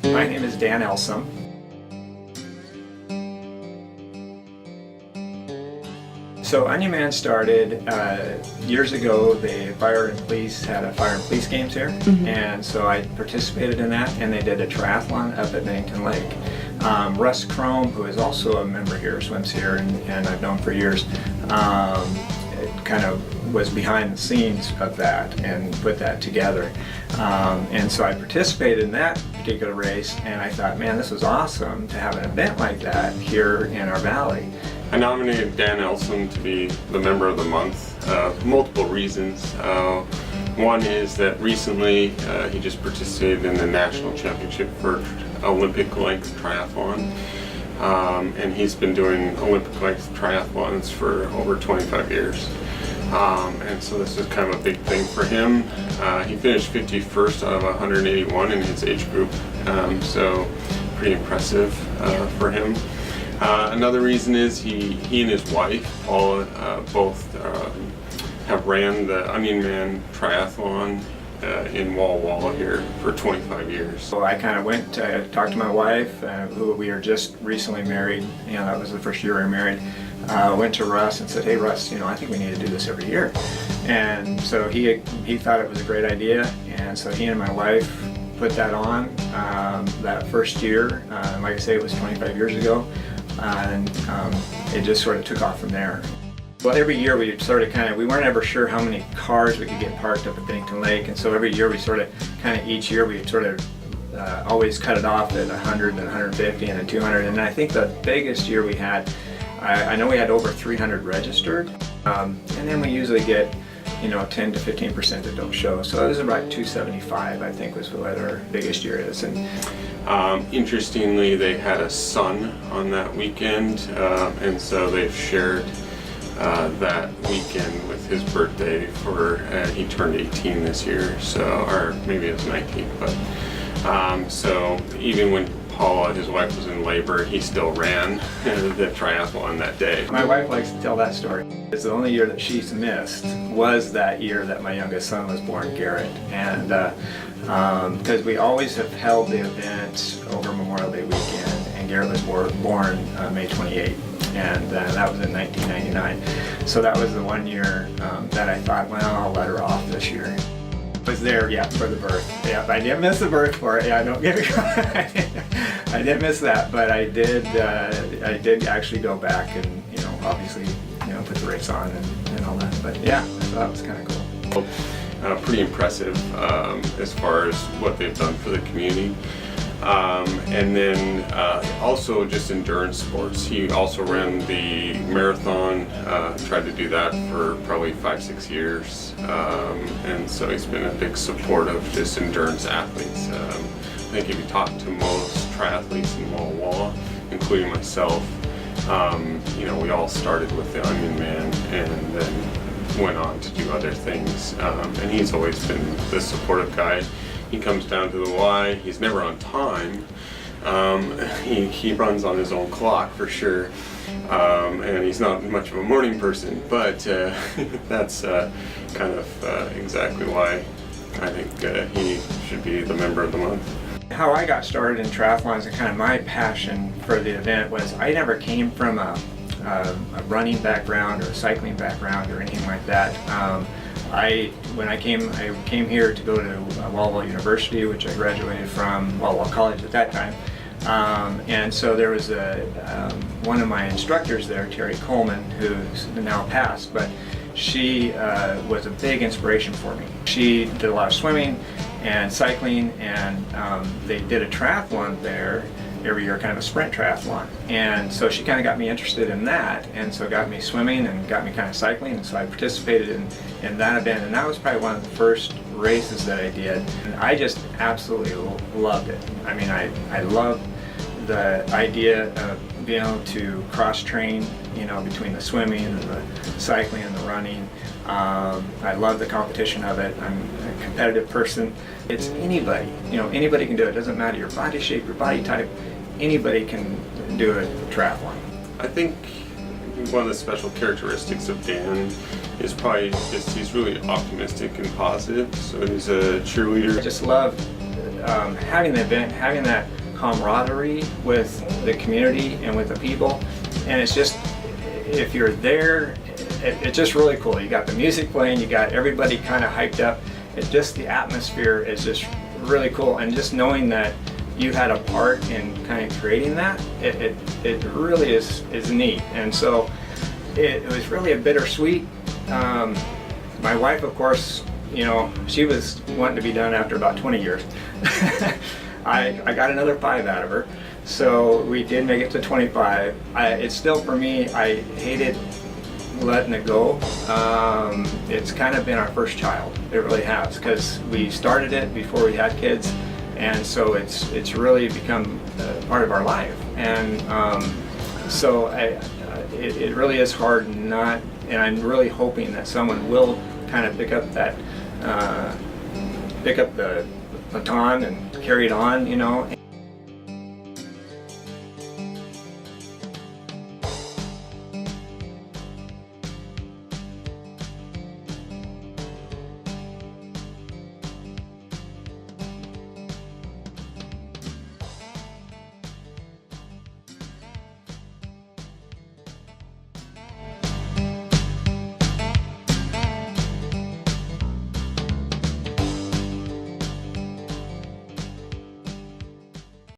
My name is Dan Elsom. So Onion Man started years ago. The fire and police had a fire and police games here, and so I participated in that, and they did a triathlon up at Bennington Lake. Russ Crome, who is also a member here, swims here, and I've known for years, kind of was behind the scenes of that and put that together. And so I participated in that particular race, and I thought, man, this was awesome to have an event like that here in our valley. I nominated Dan Elsom to be the Member of the Month. Multiple reasons. One is that recently he just participated in the National Championship for Olympic length triathlon. And he's been doing Olympic length triathlons for over 25 years. And so this is kind of a big thing for him. He finished 51st out of 181 in his age group, so pretty impressive for him. Another reason is he and his wife, Paula, both have ran the Onion Man triathlon in Walla Walla here for 25 years. So I kind of went to talk to my wife, who we are just recently married. You know, that was the first year we were married. Went to Russ and said, "Hey Russ, I think we need to do this every year." And so he thought it was a great idea, and so he and my wife put that on that first year. Like I say, it was 25 years ago, and it just sort of took off from there. Well, every year we sort of we weren't ever sure how many cars we could get parked up at Bennington Lake, and so every year we sort of each year we sort of always cut it off at 100 and 150 and then 200. And I think the biggest year we had, I know we had over 300 registered, and then we usually get 10 to 15% that don't show. So it was about 275, I think, was what our biggest year is. And interestingly, they had a son on that weekend, and so they've shared that weekend with his birthday for he turned 18 this year, so, or maybe it was 19, but so even when Paula, his wife, was in labor, he still ran the triathlon that day. My wife likes to tell that story. It's the only year that she's missed was that year that my youngest son was born, Garrett, and because we always have held the event over Memorial Day weekend, and Garrett was born May 28th. And that was in 1999. So that was the one year that I thought, well, I'll let her off this year. I was there, yeah, for the birth. Yeah, I didn't miss the birth for it. Yeah, don't get me wrong. I did miss that, but I did actually go back and obviously put the race on and all that. But yeah, so that was kind of cool. Pretty impressive as far as what they've done for the community. And then also just endurance sports. He also ran the marathon, tried to do that for probably 5-6 years. And so he's been a big support of just endurance athletes. I think if you talk to most triathletes in Walla Walla, including myself, we all started with the Onion Man and then went on to do other things. And he's always been the supportive guy. He comes down to the Y. He's never on time. He runs on his own clock for sure, and he's not much of a morning person. But that's kind of exactly why I think he should be the Member of the Month. How I got started in triathlons and kind of my passion for the event was I never came from a running background or a cycling background or anything like that. When I came here to go to Walla Walla University, which I graduated from Walla Walla College at that time, and so there was one of my instructors there, Terry Coleman, who's now passed, but she was a big inspiration for me. She did a lot of swimming and cycling, and they did a triathlon there every year, kind of a sprint triathlon, and so she kind of got me interested in that, and so got me swimming and got me kind of cycling, and so I participated in that event, and that was probably one of the first races that I did, and I just absolutely loved it. I mean, I loved the idea of being able to cross-train, between the swimming and the cycling and the running. I love the competition of it. I'm a competitive person. It's anybody, anybody can do it. It doesn't matter your body shape, your body type. Anybody can do a triathlon. I think one of the special characteristics of Dan is probably just he's really optimistic and positive. So he's a cheerleader. I just love having the event, having that camaraderie with the community and with the people, and it's just, if you're there, it's just really cool. You got the music playing, you got everybody kind of hyped up. It's just, the atmosphere is just really cool, and just knowing that you had a part in kind of creating that, it really is neat. And so it was really a bittersweet. My wife, of course, you know, she was wanting to be done after about 20 years. I got another 5 out of her, so we did make it to 25. It's still, for me, I hated letting it go. It's kind of been our first child. It really has, because we started it before we had kids, and so it's really become part of our life. And so it really is hard not, and I'm really hoping that someone will kind of pick up that, pick up the baton and carry it on, you know.